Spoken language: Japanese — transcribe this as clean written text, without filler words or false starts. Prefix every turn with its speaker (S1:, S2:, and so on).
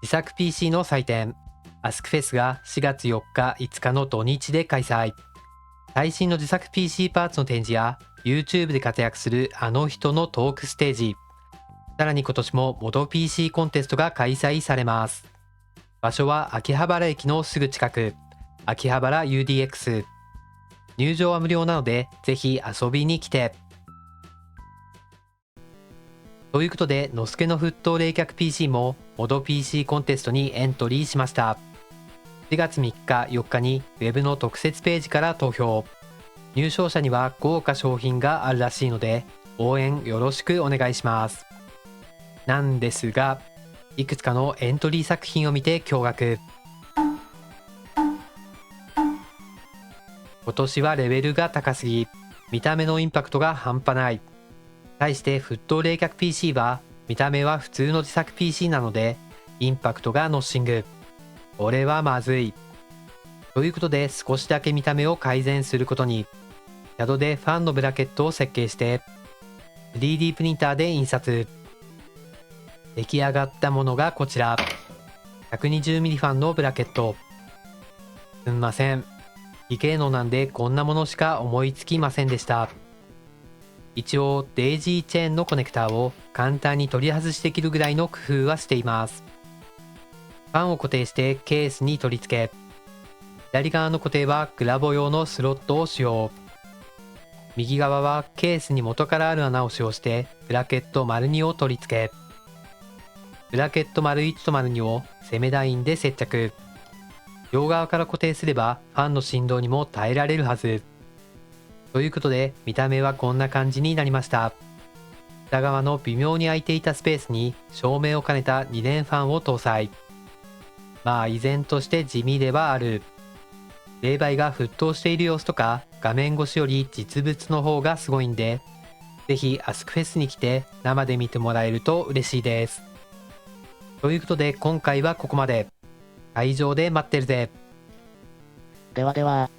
S1: 自作 PC の祭典アスクフェスが4月4日5日の土日で開催。最新の自作 PC パーツの展示や YouTube で活躍するあの人のトークステージ、さらに今年もモド PC コンテストが開催されます。場所は秋葉原駅のすぐ近く、秋葉原 UDX。 入場は無料なのでぜひ遊びに来て。ということで、のすけの沸騰冷却 PC もモド PC コンテストにエントリーしました。4月3日4日にウェブの特設ページから投票。入賞者には豪華商品があるらしいので応援よろしくお願いします。なんですが、いくつかのエントリー作品を見て驚愕。今年はレベルが高すぎ、見た目のインパクトが半端ない。対して沸騰冷却 PC は見た目は普通の自作 PC なのでインパクトがノッシング。これはまずい。ということで、少しだけ見た目を改善することに。CAD でファンのブラケットを設計して 3D プリンターで印刷。出来上がったものがこちら。 120mm ファンのブラケット。すんません、非芸能なんでこんなものしか思いつきませんでした。一応デイジーチェーンのコネクターを簡単に取り外しできるぐらいの工夫はしています。ファンを固定してケースに取り付け、左側の固定はグラボ用のスロットを使用。右側はケースに元からある穴を使用してブラケット ② を取り付け、ブラケット ① と ② をセメダインで接着。両側から固定すればファンの振動にも耐えられるはず。ということで、見た目はこんな感じになりました。下側の微妙に空いていたスペースに照明を兼ねた2連ファンを搭載。まあ依然として地味ではある。冷媒が沸騰している様子とか画面越しより実物の方がすごいんで、ぜひアスクフェスに来て生で見てもらえると嬉しいです。ということで今回はここまで。会場で待ってるぜ。
S2: ではでは。